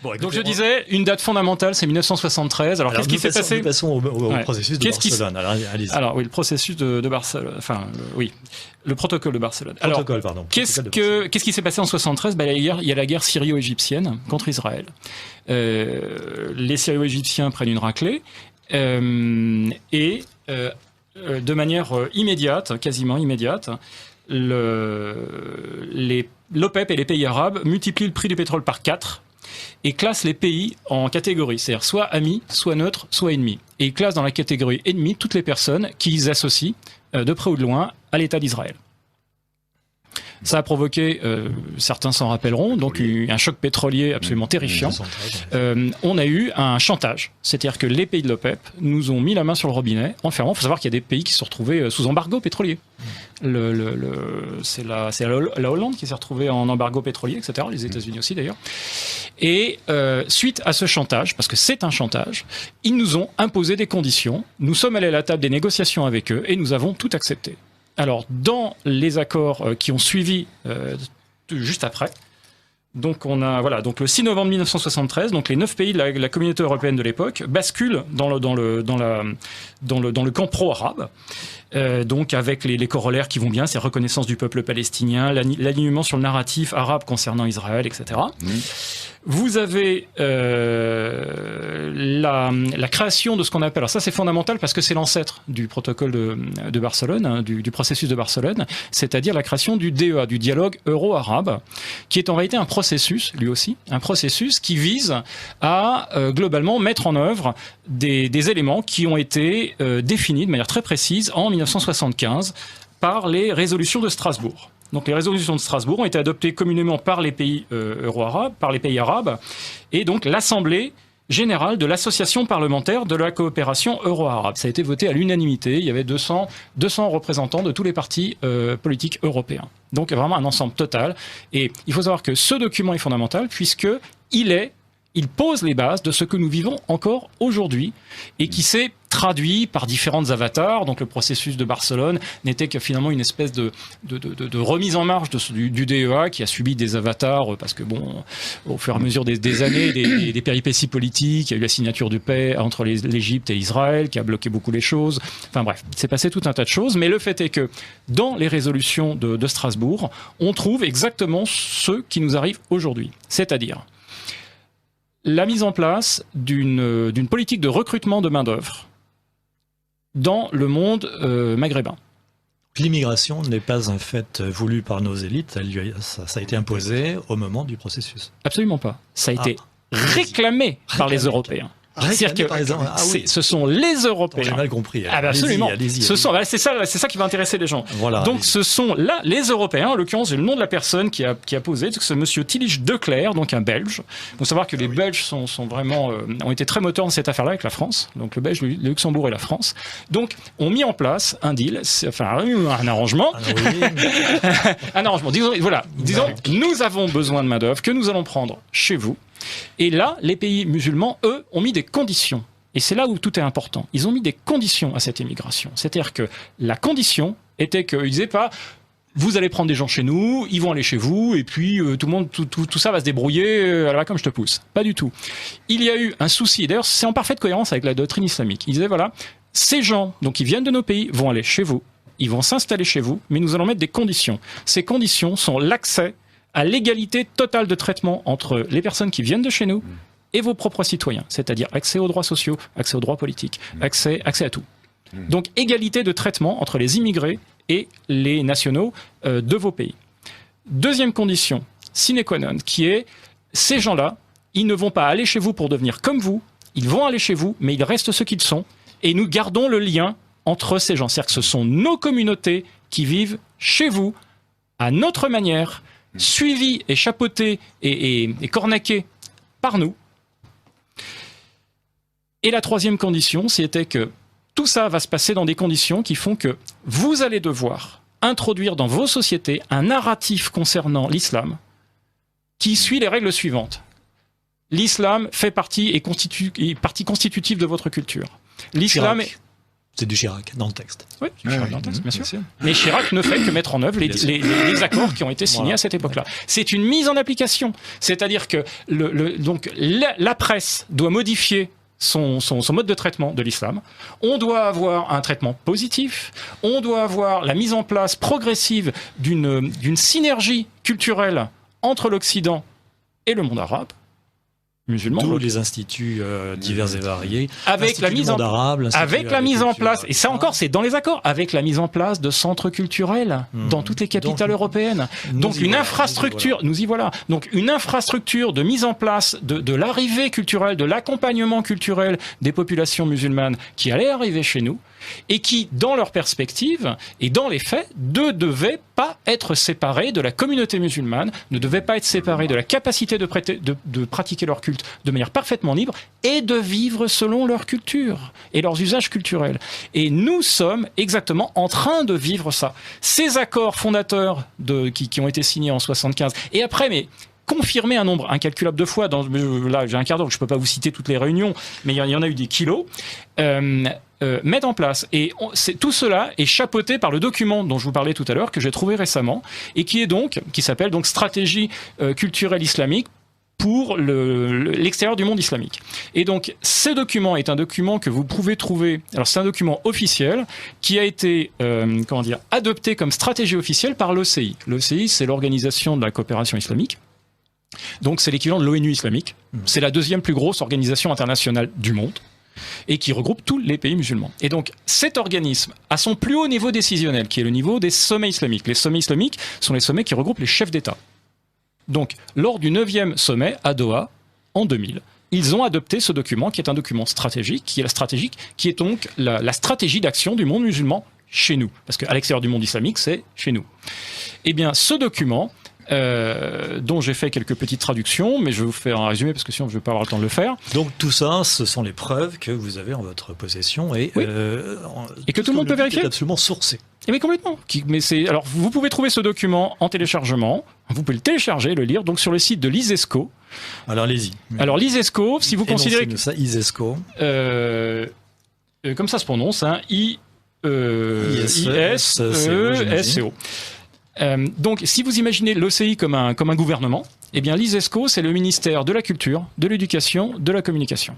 Bon, écoutez, Donc je disais, une date fondamentale, c'est 1973. Alors qu'est-ce qui s'est passé? Nous passons au Ouais. processus de Barcelone. Alors, allez-y. Alors oui, le processus de Barcelone. Enfin, oui, le protocole de Barcelone. Protocole, pardon. Qu'est-ce qui s'est passé en 73? Il y a la guerre syrio-égyptienne contre Israël. Les Syrio-égyptiens prennent une raclée et de manière immédiate, quasiment immédiate, l'OPEP et les pays arabes multiplient le prix du pétrole par 4 et classent les pays en catégories, c'est-à-dire soit amis, soit neutres, soit ennemis. Et ils classent dans la catégorie ennemis toutes les personnes qu'ils associent, de près ou de loin, à l'État d'Israël. Ça a provoqué, certains s'en rappelleront, donc un choc pétrolier absolument terrifiant. On a eu un chantage, c'est-à-dire que les pays de l'OPEP nous ont mis la main sur le robinet en fermant. Il faut savoir qu'il y a des pays qui se sont retrouvés sous embargo pétrolier. C'est la Hollande qui s'est retrouvée en embargo pétrolier, etc. Les États-Unis aussi d'ailleurs. Et suite à ce chantage, parce que c'est un chantage, ils nous ont imposé des conditions. Nous sommes allés à la table des négociations avec eux et nous avons tout accepté. Alors, dans les accords qui ont suivi juste après, donc on a donc le 6 novembre 1973, donc les 9 pays de la communauté européenne de l'époque basculent dans le camp pro-arabe. Donc avec les corollaires qui vont bien, c'est reconnaissance du peuple palestinien, l'alignement sur le narratif arabe concernant Israël, etc. Vous avez la création de ce qu'on appelle, alors ça c'est fondamental parce que c'est l'ancêtre du protocole de Barcelone, hein, du processus de Barcelone, c'est-à-dire la création du DEA, du dialogue euro-arabe, qui est en réalité un processus, lui aussi, un processus qui vise à globalement mettre en œuvre des éléments qui ont été définis de manière très précise en 1975 par les résolutions de Strasbourg. Donc les résolutions de Strasbourg ont été adoptées communément par les pays euro-arabes, par les pays arabes, et donc l'Assemblée générale de l'Association parlementaire de la coopération euro-arabe. Ça a été voté à l'unanimité, il y avait 200 représentants de tous les partis politiques européens. Donc vraiment un ensemble total. Et il faut savoir que ce document est fondamental il pose les bases de ce que nous vivons encore aujourd'hui et qui s'est traduit par différentes avatars. Donc le processus de Barcelone n'était que finalement une espèce de remise en marche du DEA qui a subi des avatars parce que bon, au fur et à mesure des années, des péripéties politiques, il y a eu la signature de paix entre l'Égypte et Israël qui a bloqué beaucoup les choses. Enfin bref, il s'est passé tout un tas de choses. Mais le fait est que dans les résolutions de Strasbourg, on trouve exactement ce qui nous arrive aujourd'hui. C'est-à-dire la mise en place d'une politique de recrutement de main-d'œuvre dans le monde maghrébin. L'immigration n'est pas un fait voulu par nos élites, ça a été imposé au moment du processus. Absolument pas. Ça a été réclamé par les Européens. C'est-à-dire que ce sont les Européens. J'ai mal compris. Absolument. Allez-y. C'est ça qui va intéresser les gens. Voilà, donc ce sont là les Européens, en l'occurrence le nom de la personne qui a posé, c'est ce monsieur Tillich de Clercq, donc un Belge. Il faut savoir que les Belges sont vraiment ont été très moteurs dans cette affaire-là avec la France. Donc le Belge, le Luxembourg et la France. Donc ont mis en place un deal, un arrangement. Un arrangement. Disons, nous avons besoin de main-d'œuvre que nous allons prendre chez vous. Et là, les pays musulmans, eux, ont mis des conditions. Et c'est là où tout est important. Ils ont mis des conditions à cette immigration. C'est-à-dire que la condition était qu'ils disaient pas « vous allez prendre des gens chez nous, ils vont aller chez vous, et puis tout ça va se débrouiller comme je te pousse ». Pas du tout. Il y a eu un souci, d'ailleurs c'est en parfaite cohérence avec la doctrine islamique. Ils disaient voilà, ces gens, donc qui viennent de nos pays, vont aller chez vous, ils vont s'installer chez vous, mais nous allons mettre des conditions. Ces conditions sont l'accès à l'égalité totale de traitement entre les personnes qui viennent de chez nous et vos propres citoyens, c'est-à-dire accès aux droits sociaux, accès aux droits politiques, accès à tout. Donc égalité de traitement entre les immigrés et les nationaux de vos pays. Deuxième condition, sine qua non, qui est ces gens-là, ils ne vont pas aller chez vous pour devenir comme vous, ils vont aller chez vous, mais ils restent ce qu'ils sont, et nous gardons le lien entre ces gens. C'est-à-dire que ce sont nos communautés qui vivent chez vous, à notre manière, suivi et chapeauté et cornaqué par nous. Et la troisième condition, c'était que tout ça va se passer dans des conditions qui font que vous allez devoir introduire dans vos sociétés un narratif concernant l'islam qui suit les règles suivantes. L'islam fait partie constitutive de votre culture. L'islam est... C'est du Chirac dans le texte. Oui, Chirac dans le texte, bien sûr. Mais Chirac ne fait que mettre en œuvre les accords qui ont été signés à cette époque-là. C'est une mise en application. C'est-à-dire que donc la presse doit modifier son mode de traitement de l'islam. On doit avoir un traitement positif. On doit avoir la mise en place progressive d'une synergie culturelle entre l'Occident et le monde arabe. Musulmans. Tous les instituts divers et variés. Avec la mise en place, et ça encore, c'est dans les accords, avec la mise en place de centres culturels dans toutes les capitales européennes. Donc une infrastructure, nous y voilà. Donc une infrastructure de mise en place de l'arrivée culturelle, de l'accompagnement culturel des populations musulmanes qui allaient arriver chez nous et qui, dans leur perspective et dans les faits, ne devaient pas être séparés de la communauté musulmane, ne devaient pas être séparés de la capacité de pratiquer leur culte de manière parfaitement libre et de vivre selon leur culture et leurs usages culturels. Et nous sommes exactement en train de vivre ça. Ces accords fondateurs qui ont été signés en 75, et après, mais confirmer un nombre incalculable de fois, là j'ai un quart d'heure, je ne peux pas vous citer toutes les réunions, mais il y en a eu des kilos, mettre en place. Et tout cela est chapeauté par le document dont je vous parlais tout à l'heure, que j'ai trouvé récemment, et qui s'appelle donc Stratégie culturelle islamique pour l'extérieur du monde islamique. Et donc, ce document est un document que vous pouvez trouver, alors c'est un document officiel qui a été, adopté comme stratégie officielle par l'OCI. L'OCI, c'est l'Organisation de la coopération islamique. Donc, c'est l'équivalent de l'ONU islamique. C'est la deuxième plus grosse organisation internationale du monde et qui regroupe tous les pays musulmans. Et donc, cet organisme, à son plus haut niveau décisionnel, qui est le niveau des sommets islamiques. Les sommets islamiques sont les sommets qui regroupent les chefs d'État. Donc, lors du 9e sommet à Doha, en 2000, ils ont adopté ce document, qui est un document stratégique, qui est donc la stratégie d'action du monde musulman chez nous. Parce qu'à l'extérieur du monde islamique, c'est chez nous. Eh bien, ce document, dont j'ai fait quelques petites traductions, mais je vais vous faire un résumé parce que sinon je ne vais pas avoir le temps de le faire. Donc tout ça, ce sont les preuves que vous avez en votre possession et que tout le monde peut vérifier. C'est absolument sourcé. Mais complètement. Alors vous pouvez trouver ce document en téléchargement. Vous pouvez le télécharger, le lire, donc sur le site de l'ISESCO. Alors allez-y. Alors l'ISESCO, si vous considérez que ça, ISESCO, comme ça se prononce, hein, ISESCO. Donc, si vous imaginez l'OCI comme un gouvernement, eh bien, l'ISESCO, c'est le ministère de la Culture, de l'Éducation, de la Communication.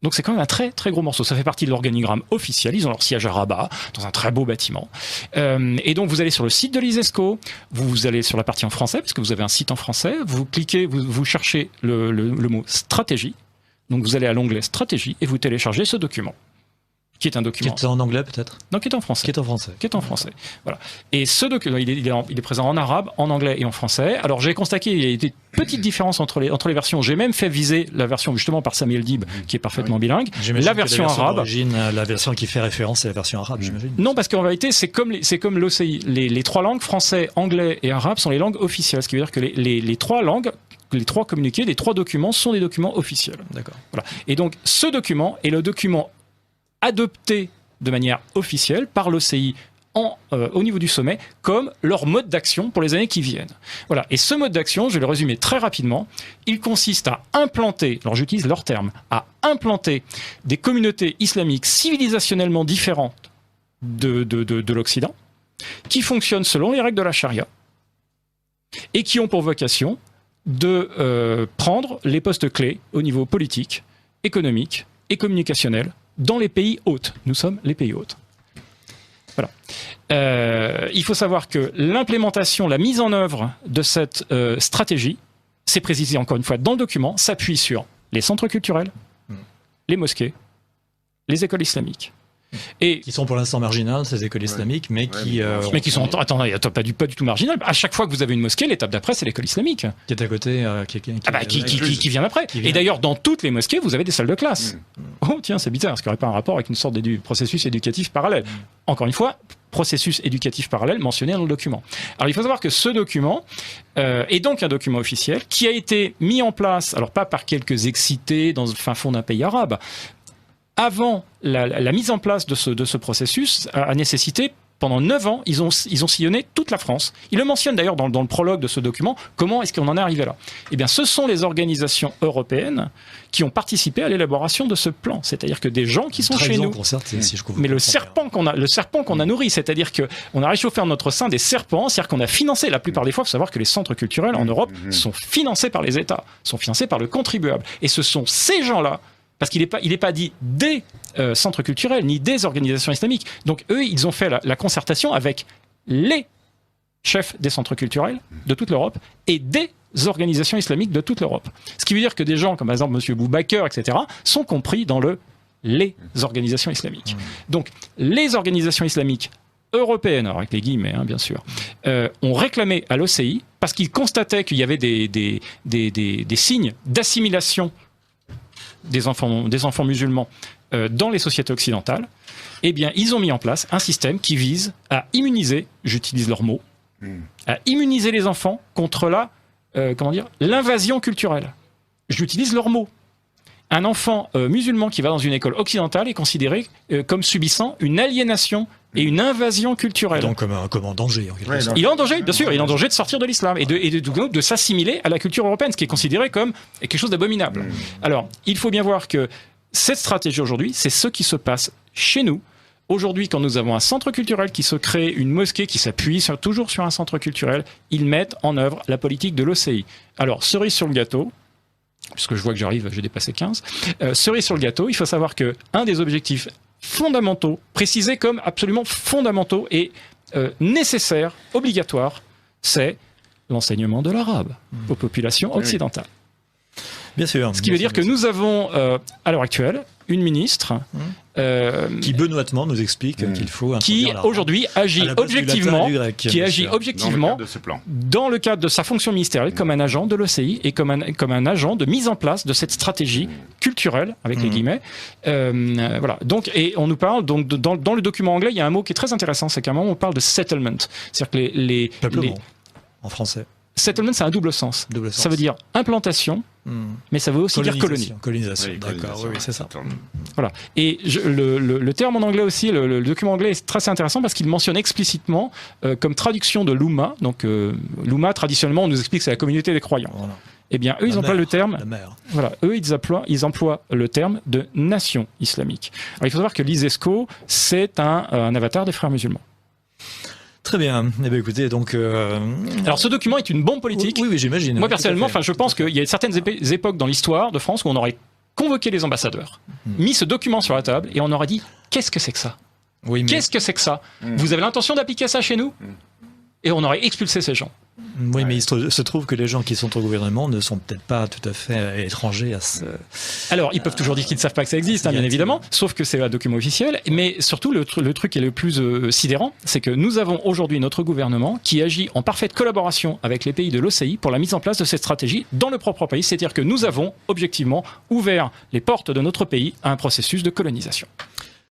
Donc, c'est quand même un très, très gros morceau. Ça fait partie de l'organigramme officiel. Ils ont leur siège à Rabat, dans un très beau bâtiment. Et donc, vous allez sur le site de l'ISESCO, vous allez sur la partie en français, parce que vous avez un site en français, vous cliquez, vous cherchez le mot stratégie. Donc, vous allez à l'onglet stratégie et vous téléchargez ce document. Qui est un document. Qui est en anglais peut-être ? Non, qui est en français. Qui est en français. Qui est en français. Voilà. Et ce document, il est présent en arabe, en anglais et en français. Alors j'ai constaté qu'il y a des petites différences entre les versions. J'ai même fait viser la version justement par Samuel Dib, qui est parfaitement bilingue. La version arabe. La version qui fait référence, c'est la version arabe, j'imagine. Non, parce qu'en réalité, c'est comme l'OCI. Les trois langues, français, anglais et arabe, sont les langues officielles. Ce qui veut dire que les trois langues, les trois communiqués, les trois documents sont des documents officiels. D'accord. Voilà. Et donc ce document est le document adopté de manière officielle par l'OCI au niveau du sommet comme leur mode d'action pour les années qui viennent. Voilà. Et ce mode d'action, je vais le résumer très rapidement, il consiste à implanter, alors j'utilise leur terme, à implanter des communautés islamiques civilisationnellement différentes de l'Occident, qui fonctionnent selon les règles de la charia et qui ont pour vocation de prendre les postes clés au niveau politique, économique et communicationnel dans les pays hôtes. Nous sommes les pays hôtes. Voilà. Il faut savoir que l'implémentation, la mise en œuvre de cette stratégie, c'est précisé encore une fois dans le document, s'appuie sur les centres culturels, les mosquées, les écoles islamiques. Et qui sont pour l'instant marginales, ces écoles islamiques, mais qui sont attendez, pas du tout marginales. À chaque fois que vous avez une mosquée, l'étape d'après, c'est l'école islamique. Qui est à côté, qui vient après. Et d'ailleurs, dans toutes les mosquées, vous avez des salles de classe. Oh tiens, c'est bizarre, parce qu'il n'y aurait pas un rapport avec une sorte de processus éducatif parallèle. Encore une fois, processus éducatif parallèle mentionné dans le document. Alors il faut savoir que ce document est donc un document officiel qui a été mis en place, alors pas par quelques excités dans le fin fond d'un pays arabe. Avant la mise en place de ce processus a nécessité pendant 9 ans, ils ont sillonné toute la France. Ils le mentionnent d'ailleurs dans le prologue de ce document. Comment est-ce qu'on en est arrivé là? Eh bien, ce sont les organisations européennes qui ont participé à l'élaboration de ce plan. C'est-à-dire que des gens qui sont chez nous. Mais le serpent qu'on a nourri, c'est-à-dire qu'on a réchauffé en notre sein des serpents, c'est-à-dire qu'on a financé, la plupart des fois, il faut savoir que les centres culturels en Europe sont financés par les États, sont financés par le contribuable. Et ce sont ces gens-là, parce qu'il n'est pas dit des centres culturels, ni des organisations islamiques. Donc eux, ils ont fait la concertation avec les chefs des centres culturels de toute l'Europe et des organisations islamiques de toute l'Europe. Ce qui veut dire que des gens comme par exemple M. Boubaker, etc., sont compris dans les organisations islamiques. Donc les organisations islamiques européennes, alors avec les guillemets bien sûr, ont réclamé à l'OCI parce qu'ils constataient qu'il y avait des signes d'assimilation des enfants musulmans dans les sociétés occidentales. Eh bien, ils ont mis en place un système qui vise à immuniser, j'utilise leurs mots, à immuniser les enfants contre l'invasion culturelle. J'utilise leurs mots. Un enfant musulman qui va dans une école occidentale est considéré comme subissant une aliénation et une invasion culturelle. Donc comme en danger. Il est en danger, bien sûr. Il est en danger de sortir de l'islam et de s'assimiler à la culture européenne, ce qui est considéré comme quelque chose d'abominable. Alors, il faut bien voir que cette stratégie aujourd'hui, c'est ce qui se passe chez nous. Aujourd'hui, quand nous avons un centre culturel qui se crée, une mosquée qui s'appuie toujours sur un centre culturel, ils mettent en œuvre la politique de l'OCI. Alors, cerise sur le gâteau, puisque je vois que j'arrive, j'ai dépassé 15, cerise sur le gâteau, il faut savoir qu'un des objectifs fondamentaux, précisés comme absolument fondamentaux et nécessaires, obligatoires, c'est l'enseignement de l'arabe aux populations occidentales. Bien sûr. Ce qui veut dire que nous avons, à l'heure actuelle, une ministre qui benoîtement nous explique qu'il faut qui aujourd'hui agit objectivement, dans le cadre de sa fonction ministérielle comme un agent de l'OCI et comme un agent de mise en place de cette stratégie culturelle avec les guillemets. Voilà. Donc, et on nous parle donc dans le document anglais, il y a un mot qui est très intéressant, c'est qu'à un moment on parle de settlement, c'est-à-dire que en français. Settlement, c'est un double sens. Ça veut dire implantation, mais ça veut aussi dire colonie. Colonisation, d'accord, oui, c'est ça. Voilà. Et le terme en anglais aussi, le document anglais est très intéressant parce qu'il mentionne explicitement comme traduction de l'Oumma. Donc l'Oumma, traditionnellement, on nous explique que c'est la communauté des croyants. Voilà. Eh bien, eux, ils emploient le terme. Voilà, eux, ils emploient le terme de nation islamique. Alors, il faut savoir que l'ISESCO, c'est un avatar des frères musulmans. Très bien. Eh bien, écoutez, donc. Alors, ce document est une bombe politique. Oui, j'imagine. Moi, personnellement, je pense qu'il y a certaines époques dans l'histoire de France où on aurait convoqué les ambassadeurs, mis ce document sur la table et on aurait dit qu'est-ce que c'est que ça? Qu'est-ce que c'est que ça? Vous avez l'intention d'appliquer ça chez nous? Et on aurait expulsé ces gens. Oui, mais il se trouve que les gens qui sont au gouvernement ne sont peut-être pas tout à fait étrangers à ce... Alors, ils peuvent toujours dire qu'ils ne savent pas que ça existe, bien évidemment, sauf que c'est un document officiel. Mais surtout, le truc qui est le plus sidérant, c'est que nous avons aujourd'hui notre gouvernement qui agit en parfaite collaboration avec les pays de l'OCI pour la mise en place de cette stratégie dans le propre pays. C'est-à-dire que nous avons, objectivement, ouvert les portes de notre pays à un processus de colonisation.